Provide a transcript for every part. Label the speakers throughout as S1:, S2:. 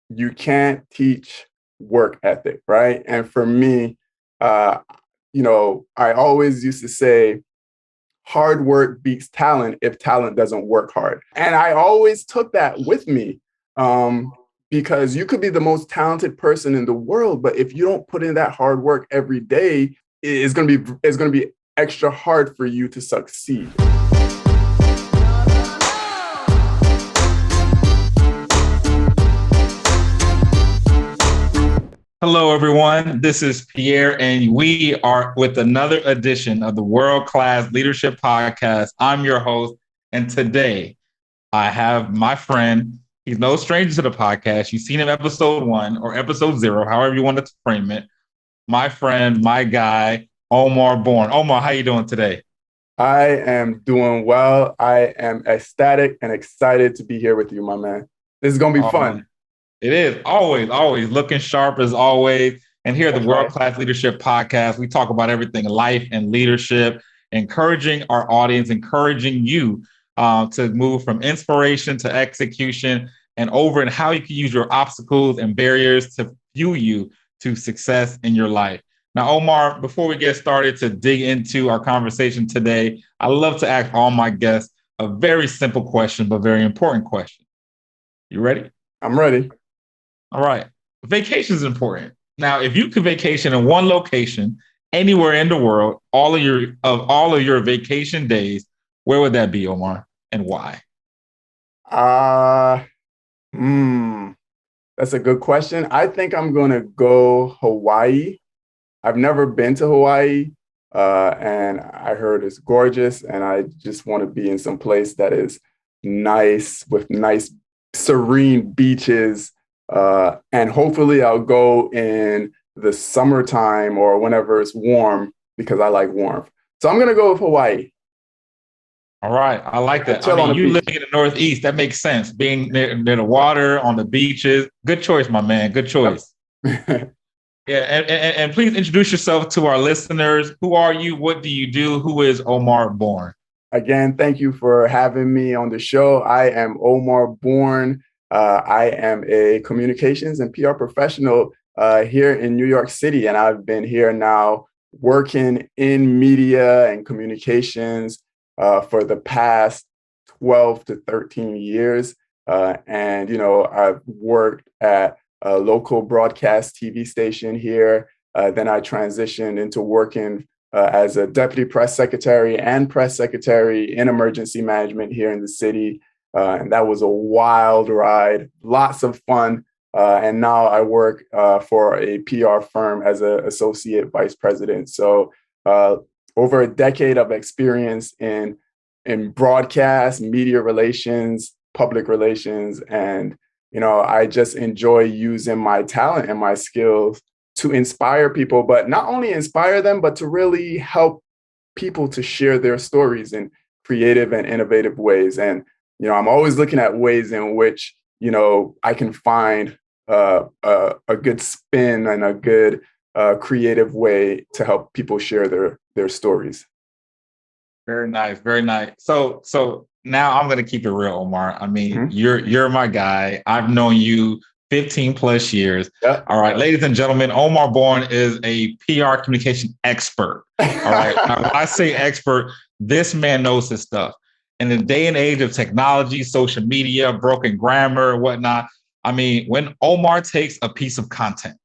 S1: you can't teach work ethic, right? And for me, uh, I always used to say, hard work beats talent if talent doesn't work hard. And I always took that with me, because you could be the most talented person in the world, but if you don't put in that hard work every day, it's going to be extra hard for you to succeed.
S2: Hello, everyone. This is Pierre, and we are with another edition of the World Class Leadership Podcast. I'm your host, and today I have my friend. He's no stranger to the podcast. You've seen him episode 1 or episode 0, however you want to frame it. My friend, my guy, Omar Bourne. Omar, how you doing today?
S1: I am doing well. I am ecstatic and excited to be here with you, my man. This is going to be fun.
S2: It is always looking sharp as always. And here at the
S1: That's
S2: World
S1: right.
S2: Class Leadership Podcast, we talk about everything life and leadership, encouraging our audience, encouraging you to move from inspiration to execution and how you can use your obstacles and barriers to fuel you to success in your life. Now, Omar, before we get started to dig into our conversation today, I love to ask all my guests a very simple question, but very important question. You ready?
S1: I'm ready.
S2: All right. Vacation is important. Now, if you could vacation in one location anywhere in the world, all of your vacation days, where would that be, Omar, and why?
S1: Uh, that's a good question. I think I'm going to go Hawaii. I've never been to Hawaii, and I heard it's gorgeous, and I just want to be in some place that is nice with nice, serene beaches. And hopefully I'll go in the summertime or whenever it's warm because I like warmth. So I'm going to go with Hawaii.
S2: All right. I like that.
S1: Chill on the
S2: You
S1: beach.
S2: living in the Northeast, that makes sense. Being near the water, on the beaches. Good choice, my man. Good choice.
S1: Yep.
S2: Yeah. And please introduce yourself to our listeners. Who are you? What do you do? Who is Omar Bourne?
S1: Again, thank you for having me on the show. I am Omar Bourne. I am a communications and PR professional here in New York City, and I've been here now working in media and communications for the past 12 to 13 years. And, I've worked at a local broadcast TV station here. Then I transitioned into working as a deputy press secretary and press secretary in emergency management here in the city. And that was a wild ride, lots of fun. And now I work for a PR firm as an associate vice president. So over a decade of experience in broadcast, media relations, public relations. And, I just enjoy using my talent and my skills to inspire people, but not only inspire them, but to really help people to share their stories in creative and innovative ways. And, I'm always looking at ways in which, I can find a good spin and a good creative way to help people share their stories.
S2: Very nice, very nice. So now I'm going to keep it real, Omar. I mean, you're my guy. I've known you 15 plus years.
S1: Yeah.
S2: All right, ladies and gentlemen, Omar Bourne is a PR communication expert. All right. Now, when I say expert, this man knows his stuff. In the day and age of technology, social media, broken grammar, and whatnot, I mean, when Omar takes a piece of content,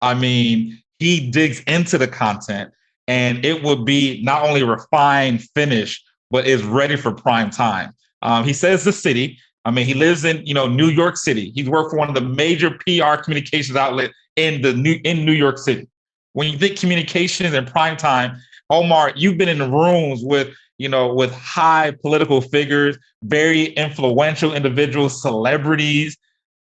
S2: I mean, he digs into the content and it would be not only refined, finished, but is ready for prime time. He says the city. I mean, he lives in New York City. He's worked for one of the major PR communications outlets in New York City. When you think communications and prime time, Omar, you've been in the rooms with high political figures, very influential individuals, celebrities.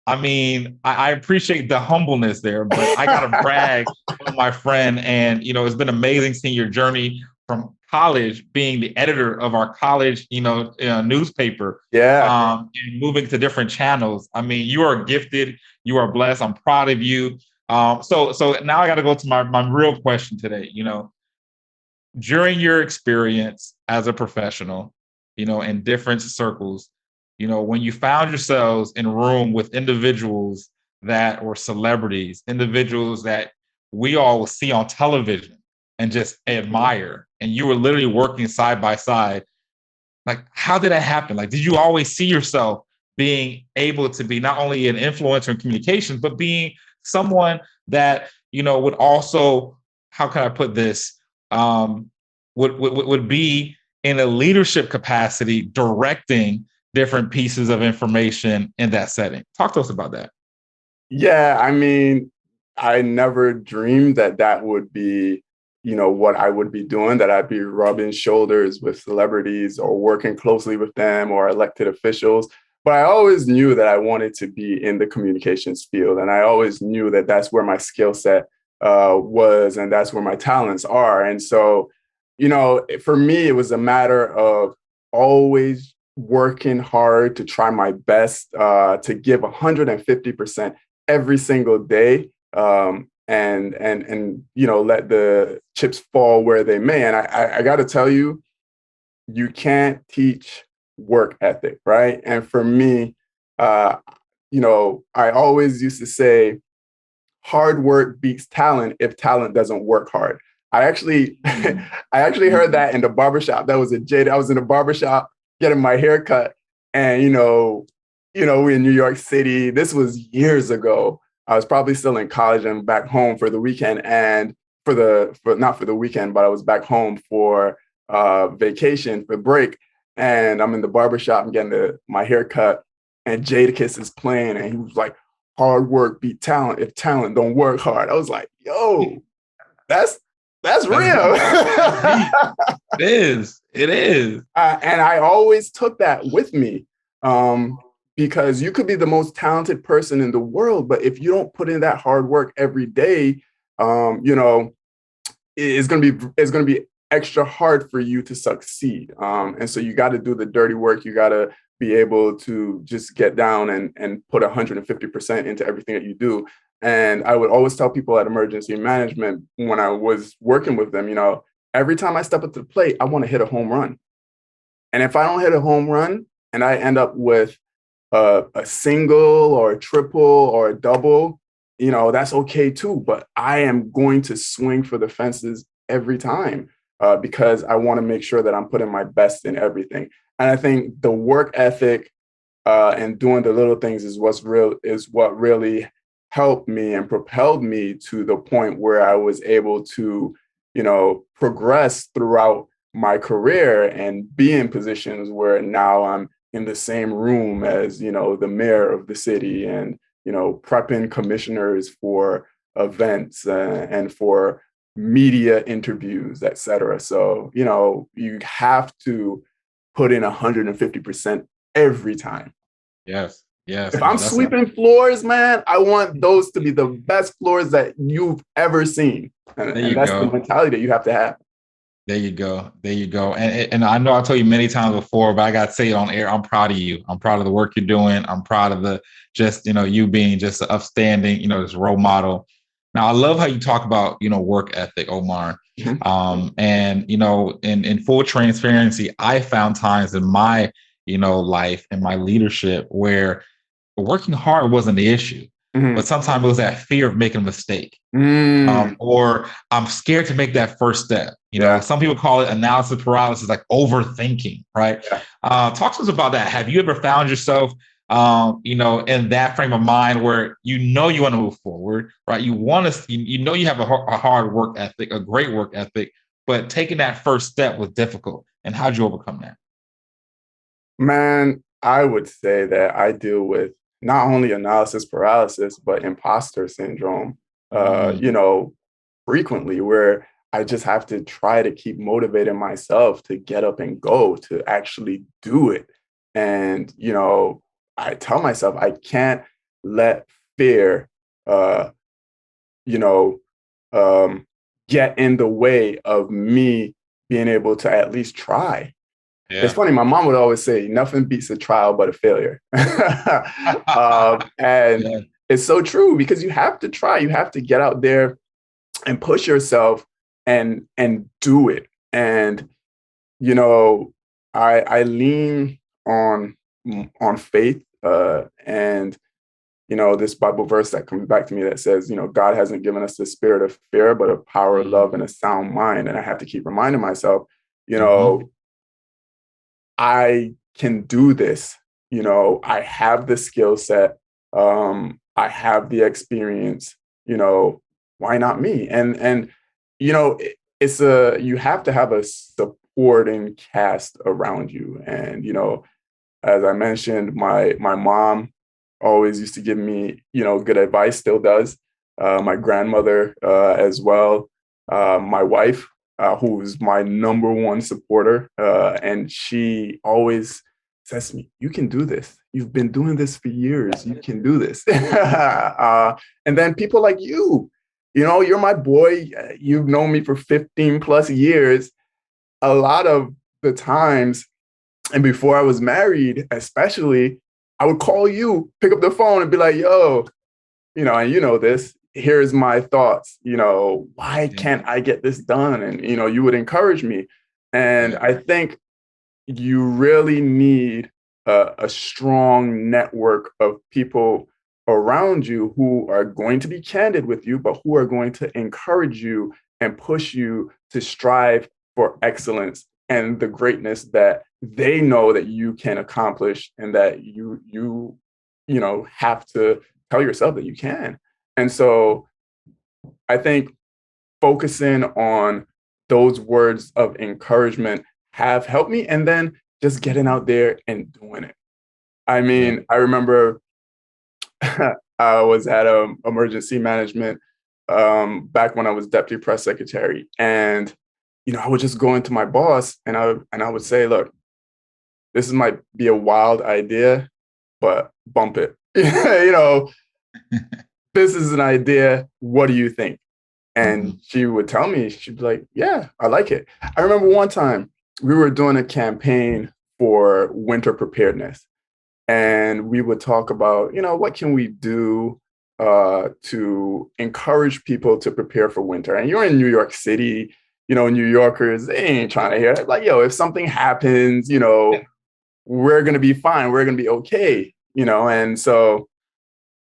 S2: I mean, I appreciate the humbleness there, but I got to brag on my friend. And, it's been amazing seeing your journey from college, being the editor of our college, newspaper,
S1: Yeah.
S2: and moving to different channels. I mean, you are gifted. You are blessed. I'm proud of you. So now I got to go to my real question today. During your experience as a professional, in different circles, when you found yourselves in a room with individuals that were celebrities, individuals that we all will see on television and just admire, and you were literally working side by side. Like, how did that happen? Like, did you always see yourself being able to be not only an influencer in communications, but being someone that, would also, how can I put this, would be in a leadership capacity, directing different pieces of information in that setting? Talk to us about that.
S1: Yeah, I mean, I never dreamed that that would be, what I would be doing, that I'd be rubbing shoulders with celebrities or working closely with them or elected officials. But I always knew that I wanted to be in the communications field. And I always knew that that's where my skill set was, and that's where my talents are. And so, for me, it was a matter of always working hard to try my best to give 150% every single day, and let the chips fall where they may. And I got to tell you, you can't teach work ethic, right? And for me, I always used to say, hard work beats talent if talent doesn't work hard. I actually, I actually heard that in the barbershop. That was a jade. I was in the barbershop getting my hair cut, and we in New York City. This was years ago. I was probably still in college and back home for the weekend, and for not for the weekend, but I was back home for vacation, for break, and I'm in the barbershop and getting my hair cut, and Jadakiss is playing, and he was like, hard work beat talent if talent don't work hard. I was like, yo, that's real.
S2: It is. It is.
S1: And I always took that with me, because you could be the most talented person in the world, but if you don't put in that hard work every day, it's gonna be extra hard for you to succeed. And so you got to do the dirty work. You got to be able to just get down and put 150% into everything that you do. And I would always tell people at emergency management when I was working with them, every time I step up to the plate, I want to hit a home run. And if I don't hit a home run and I end up with a single or a triple or a double, that's okay too. But I am going to swing for the fences every time, because I want to make sure that I'm putting my best in everything. And I think the work ethic and doing the little things is what really helped me and propelled me to the point where I was able to, progress throughout my career and be in positions where now I'm in the same room as, the mayor of the city, and, prepping commissioners for events and for media interviews, et cetera. So, you have to put in 150% every time.
S2: Yes. Yes.
S1: If I'm sweeping floors, man, I want those to be the best floors that you've ever seen. And that's the mentality that you have to have.
S2: There you go. There you go. And I know I told you many times before, but I got to say it on air. I'm proud of you. I'm proud of the work you're doing. I'm proud of you being just an upstanding, this role model. Now, I love how you talk about, work ethic, Omar. Mm-hmm. And, in full transparency, I found times in my, life and my leadership where working hard wasn't the issue. Mm-hmm. But sometimes it was that fear of making a mistake, or I'm scared to make that first step. Some people call it analysis paralysis, like overthinking, right? Yeah. Talk to us about that. Have you ever found yourself, in that frame of mind where you want to move forward, right? You want to, you have a hard work ethic, a great work ethic, but taking that first step was difficult. And how'd you overcome that?
S1: Man, I would say that I deal with not only analysis paralysis, but imposter syndrome, frequently, where I just have to try to keep motivating myself to get up and go, to actually do it. And, I tell myself I can't let fear, uh, you know, get in the way of me being able to at least try. Yeah. It's funny. My mom would always say, nothing beats a trial but a failure. And it's so true, because you have to try. You have to get out there and push yourself and do it. And, I lean on faith, and this Bible verse that comes back to me that says, God hasn't given us the spirit of fear, but of power, love, and a sound mind. And I have to keep reminding myself, I can do this. I have the skill set. I have the experience. Why not me? And you have to have a supporting cast around you. And as I mentioned, my mom always used to give me good advice, still does. My grandmother as well. My wife, who's my number one supporter, and she always says to me, "You can do this. You've been doing this for years. You can do this." And then people like you, you're my boy. You've known me for 15 plus years. A lot of the times, and before I was married, especially, I would call you, pick up the phone and be like, "Yo, and this, here's my thoughts, why can't I get this done?" And, you would encourage me. And I think you really need a strong network of people around you who are going to be candid with you, but who are going to encourage you and push you to strive for excellence and the greatness that they know that you can accomplish, and that you have to tell yourself that you can. And so I think focusing on those words of encouragement have helped me, and then just getting out there and doing it. I mean, I remember I was at emergency management back when I was deputy press secretary, and I would just go into my boss and I would say, "Look, this might be a wild idea, but bump it. This is an idea. What do you think?" And she would tell me, she'd be like, "Yeah, I like it." I remember one time we were doing a campaign for winter preparedness, and we would talk about, what can we do to encourage people to prepare for winter. And you're in New York City, New Yorkers, they ain't trying to hear it. Like, yo, if something happens, we're going to be fine. We're going to be okay, And so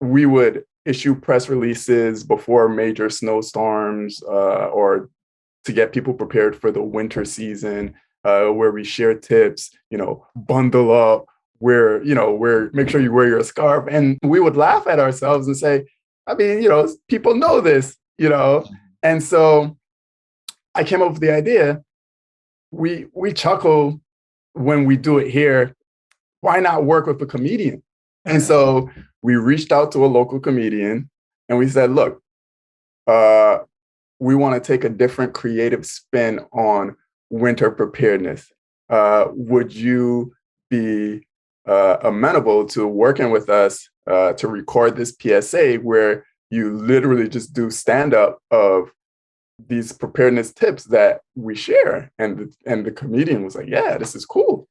S1: we would issue press releases before major snowstorms or to get people prepared for the winter season, where we share tips, bundle up, make sure you wear your scarf. And we would laugh at ourselves and say, I mean, people know this, And so I came up with the idea. We chuckle when we do it here. Why not work with a comedian? And so we reached out to a local comedian and we said, "Look, we want to take a different creative spin on winter preparedness. Would you be amenable to working with us to record this PSA where you literally just do stand-up of these preparedness tips that we share?" And the comedian was like, "Yeah, this is cool."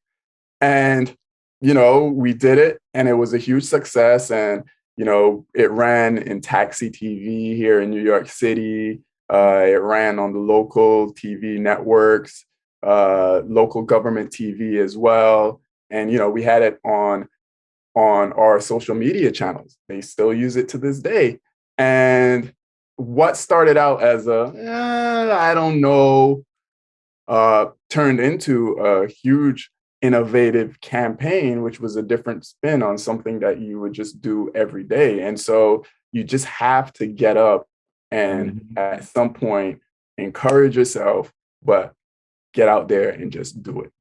S1: And we did it, and it was a huge success. And it ran in taxi TV here in New York City. It ran on the local TV networks, local government TV as well. And we had it on our social media channels. They still use it to this day. And what started out as I don't know, turned into a huge innovative campaign, which was a different spin on something that you would just do every day. And so you just have to get up and at some point encourage yourself, but get out there and just do it.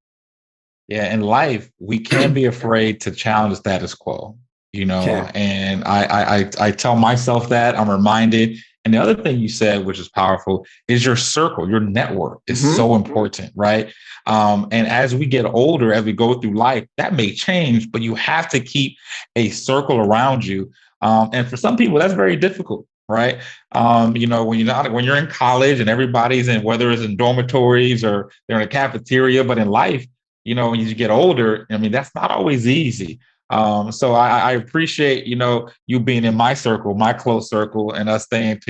S2: Yeah, in life, we can't be afraid to challenge the status quo, and I tell myself that. I'm reminded. And the other thing you said, which is powerful, is your circle, your network is so important, right? And as we get older, as we go through life, that may change, but you have to keep a circle around you. And for some people, that's very difficult, right? When you're in college and everybody's in, whether it's in dormitories or they're in a cafeteria, but in life, when you get older, I mean, that's not always easy. So I appreciate, you being in my circle, my close circle, and us staying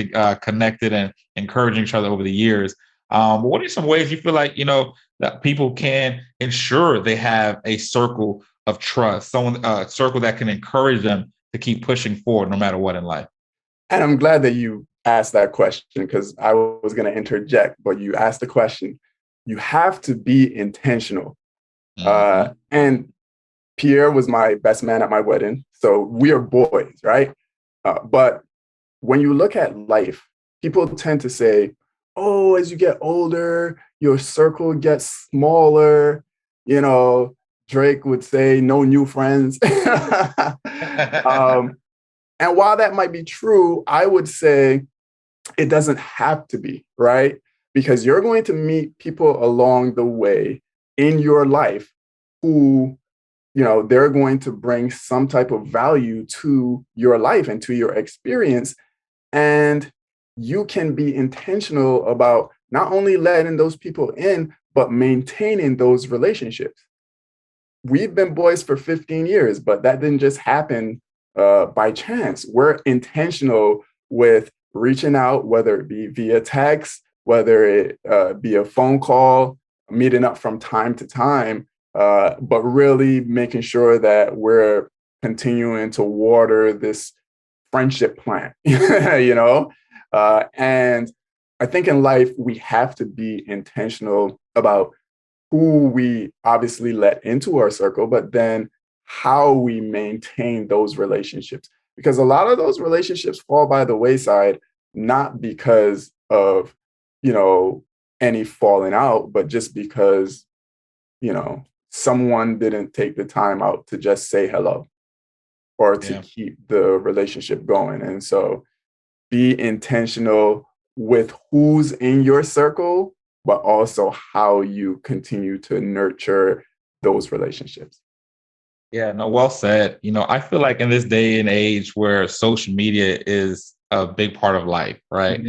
S2: connected and encouraging each other over the years. But what are some ways you feel like, that people can ensure they have a circle of trust, someone, a circle that can encourage them to keep pushing forward no matter what in life?
S1: And I'm glad that you asked that question because I was going to interject, but you asked the question. You have to be intentional.
S2: Mm-hmm.
S1: And Pierre was my best man at my wedding. So we are boys, right? But when you look at life, people tend to say, oh, as you get older, your circle gets smaller. You know, Drake would say, no new friends. And while that might be true, I would say it doesn't have to be, right? Because you're going to meet people along the way in your life who, they're going to bring some type of value to your life and to your experience. And you can be intentional about not only letting those people in, but maintaining those relationships. We've been boys for 15 years, but that didn't just happen by chance. We're intentional with reaching out, whether it be via text, whether it be a phone call, meeting up from time to time, but really making sure that we're continuing to water this friendship plant, and I think in life, we have to be intentional about who we obviously let into our circle, but then how we maintain those relationships. Because a lot of those relationships fall by the wayside, not because of, any falling out, but just because, someone didn't take the time out to just say hello or to keep the relationship going. And so be intentional with who's in your circle, but also how you continue to nurture those relationships.
S2: Yeah, no, well said. I feel like in this day and age where social media is a big part of life, right?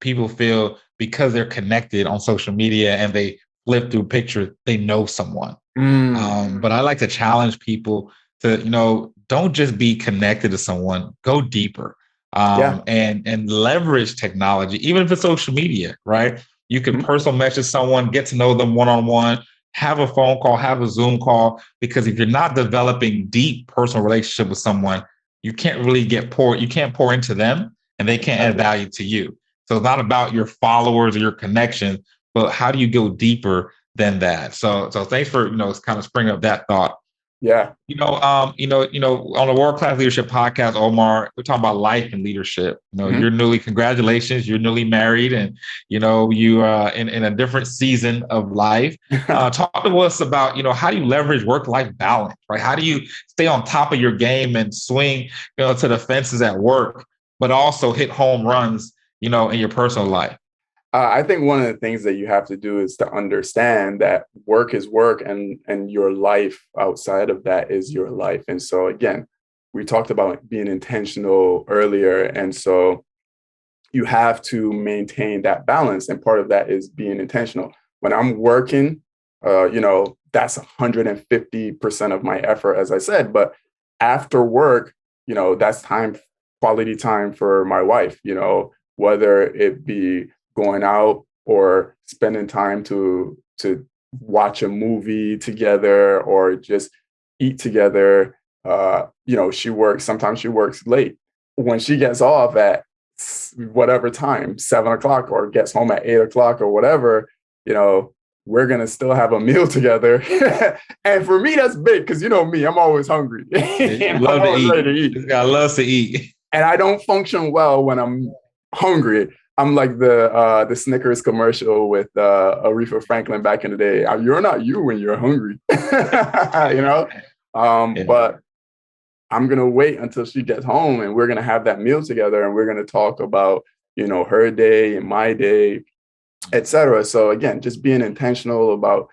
S2: People feel because they're connected on social media and they flip through pictures, they know someone. But I like to challenge people to, don't just be connected to someone, go deeper. And leverage technology, even if it's social media, right? You can personal message someone, get to know them one-on-one, have a phone call, have a Zoom call, because if you're not developing deep personal relationship with someone, you can't really you can't pour into them and they can't add value to you. So it's not about your followers or your connections, but how do you go deeper than that? So thanks for, kind of springing up that thought.
S1: Yeah.
S2: On the World Class Leadership Podcast, Omar, we're talking about life and leadership. Congratulations, you're newly married, and you in a different season of life. Talk to us about how do you leverage work-life balance, right? How do you stay on top of your game and swing to the fences at work, but also hit home runs in your personal life?
S1: I think one of the things that you have to do is to understand that work is work, and your life outside of that is your life. And so, again, we talked about being intentional earlier. And so you have to maintain that balance. And part of that is being intentional. When I'm working, that's 150% of my effort, as I said. But after work, that's quality time for my wife, whether it be going out or spending time to watch a movie together or just eat together. Sometimes she works late. When she gets off at whatever time, 7 o'clock, or gets home at 8 o'clock or whatever, we're going to still have a meal together. And for me, that's big because me, I'm always hungry.
S2: Love to eat. This guy loves to eat.
S1: And I don't function well when I'm hungry. I'm like the Snickers commercial with Aretha Franklin back in the day. You're not you when you're hungry, But I'm gonna wait until she gets home, and we're gonna have that meal together, and we're gonna talk about her day and my day, etc. So again, just being intentional about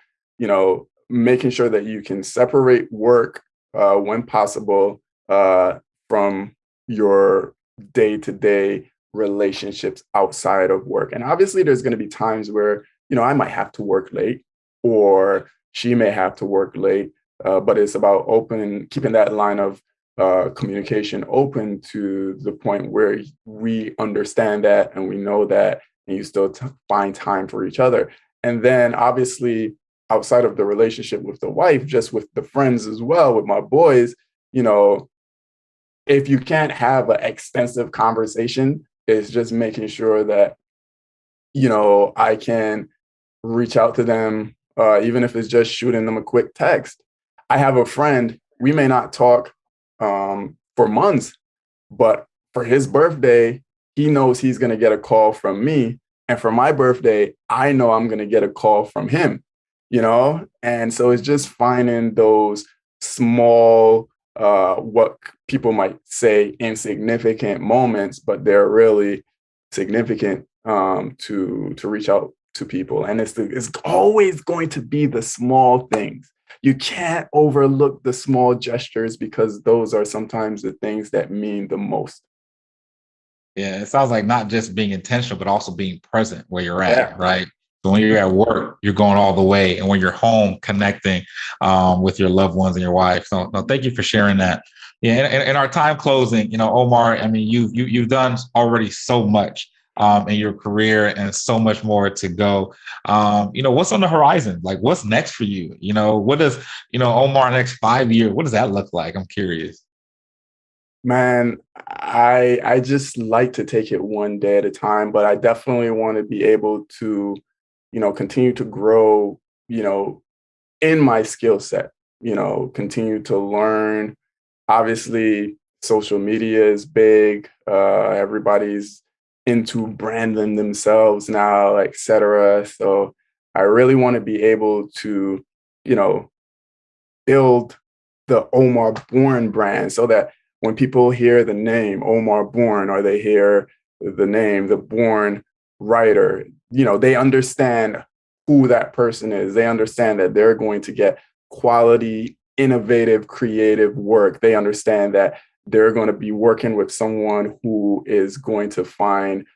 S1: making sure that you can separate work when possible from your day-to-day relationships outside of work. And obviously there's going to be times where, I might have to work late or she may have to work late, but it's about keeping that line of communication open to the point where we understand that and we know that, and you still find time for each other. And then obviously outside of the relationship with the wife, just with the friends as well, with my boys, if you can't have an extensive conversation, it's just making sure that, I can reach out to them, even if it's just shooting them a quick text. I have a friend, we may not talk for months, but for his birthday, he knows he's going to get a call from me. And for my birthday, I know I'm going to get a call from him, And so it's just finding those small, what people might say insignificant moments, but they're really significant to reach out to people. And it's always going to be the small things. You can't overlook the small gestures because those are sometimes the things that mean the most.
S2: Yeah, it sounds like not just being intentional, but also being present where you're
S1: Yeah.
S2: at, right? So when you're at work, you're going all the way, and when you're home, connecting with your loved ones and your wife. So, no, thank you for sharing that. Yeah, in our time closing, Omar, I mean, you've done already so much in your career, and so much more to go. What's on the horizon? Like, what's next for you? What does Omar next 5 years? What does that look like? I'm curious.
S1: Man, I just like to take it one day at a time, but I definitely want to be able to, continue to grow, in my skill set, continue to learn. Obviously, social media is big. Everybody's into branding themselves now, et cetera. So I really want to be able to, you know, build the Omar Bourne brand so that when people hear the name Omar Bourne or they hear the name, the Bourne writer, they understand who that person is. They understand that they're going to get quality, innovative, creative work. They understand that they're going to be working with someone who is going to find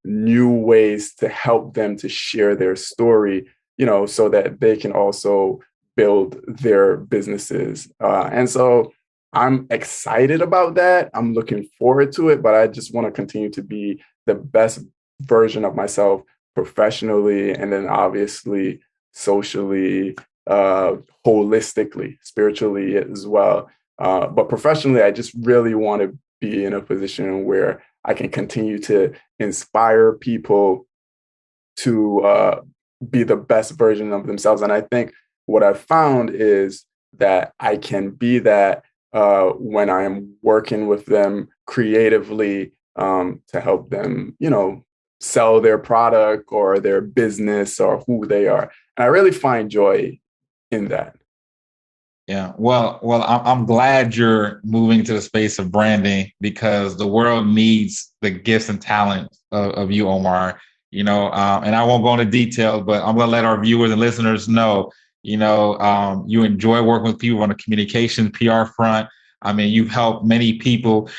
S1: new ways to help them to share their story, so that they can also build their businesses. And so I'm excited about that. I'm looking forward to it, but I just want to continue to be the best version of myself professionally, and then obviously socially, holistically, spiritually as well. But professionally, I just really want to be in a position where I can continue to inspire people to be the best version of themselves. And I think what I've found is that I can be that when I am working with them creatively to help them, sell their product or their business or who they are. And I really find joy in that.
S2: Yeah, well, I'm glad you're moving to the space of branding, because the world needs the gifts and talents of you, Omar. And I won't go into details, but I'm going to let our viewers and listeners know. You enjoy working with people on the communications PR front. I mean, you've helped many people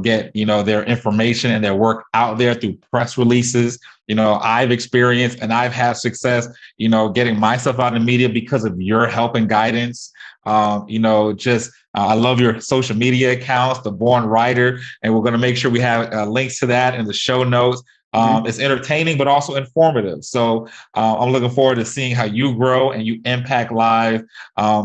S2: get their information and their work out there through press releases. I've experienced and I've had success, getting myself out in the media because of your help and guidance. I love your social media accounts, the Bourne Writer, and we're going to make sure we have links to that in the show notes. It's entertaining, but also informative. So I'm looking forward to seeing how you grow and you impact lives,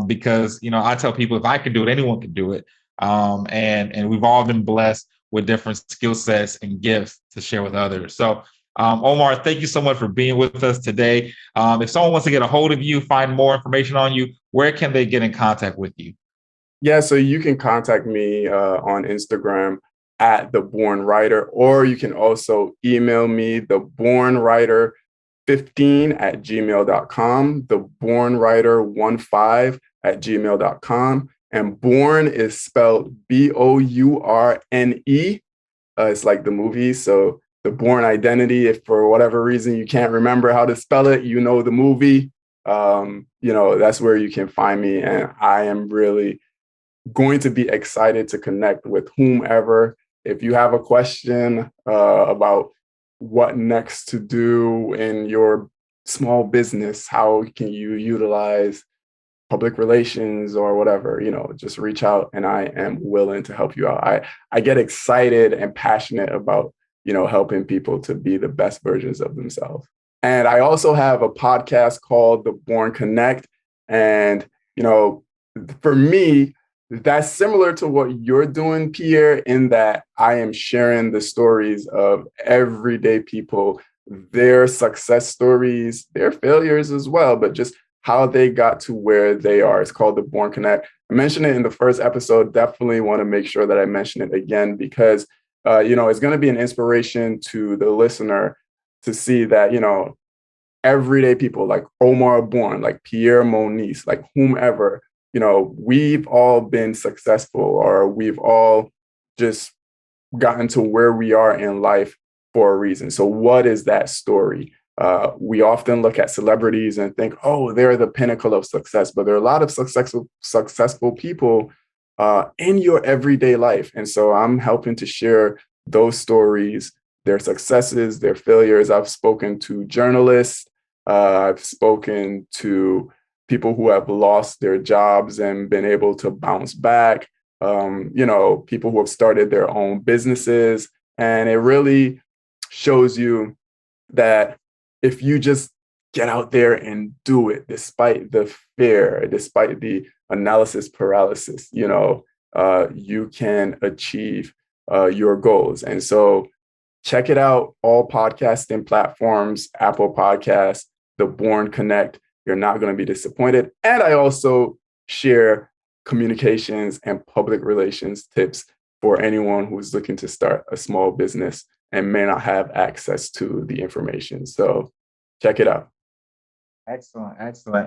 S2: because, I tell people if I can do it, anyone can do it. And we've all been blessed with different skill sets and gifts to share with others. So Omar, thank you so much for being with us today. If someone wants to get a hold of you, find more information on you, where can they get in contact with you?
S1: Yeah, so you can contact me on Instagram at the Bourne Writer, or you can also email me, the Bourne Writer 15 at gmail.com, the Bourne Writer 15 at gmail.com. And Bourne is spelled Bourne. It's like the movie. So the Bourne Identity, if for whatever reason you can't remember how to spell it, the movie, that's where you can find me. And I am really going to be excited to connect with whomever. If you have a question about what next to do in your small business, how can you utilize public relations or whatever, just reach out and I am willing to help you out. I get excited and passionate about, helping people to be the best versions of themselves. And I also have a podcast called the Bourne Connect. And, for me, that's similar to what you're doing, Pierre, in that I am sharing the stories of everyday people, their success stories, their failures as well, but just how they got to where they are. It's called the Bourne Connect. I mentioned it in the first episode. Definitely want to make sure that I mention it again because, it's going to be an inspiration to the listener to see that, everyday people like Omar Bourne, like Pierre Monice, like whomever, we've all been successful or we've all just gotten to where we are in life for a reason. So what is that story? We often look at celebrities and think, oh, they're the pinnacle of success, but there are a lot of successful people in your everyday life. And so I'm helping to share those stories, their successes, their failures. I've spoken to journalists. I've spoken to people who have lost their jobs and been able to bounce back. People who have started their own businesses. And it really shows you that if you just get out there and do it, despite the fear, despite the analysis paralysis, you can achieve your goals. And so check it out, all podcasting platforms, Apple Podcasts, the Bourne Connect. You're not going to be disappointed. And I also share communications and public relations tips for anyone who's looking to start a small business and may not have access to the information. So check it out.
S2: Excellent.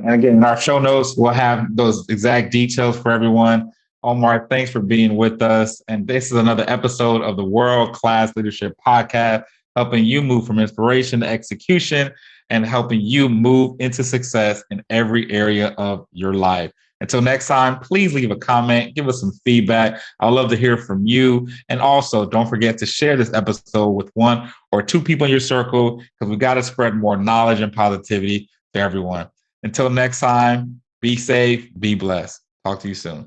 S2: And again, in our show notes, we'll have those exact details for everyone. Omar, thanks for being with us. And this is another episode of the World Class Leadership Podcast, helping you move from inspiration to execution and helping you move into success in every area of your life. Until next time, please leave a comment, give us some feedback. I'd love to hear from you. And also, don't forget to share this episode with one or two people in your circle because we got to spread more knowledge and positivity to everyone. Until next time, be safe, be blessed. Talk to you soon.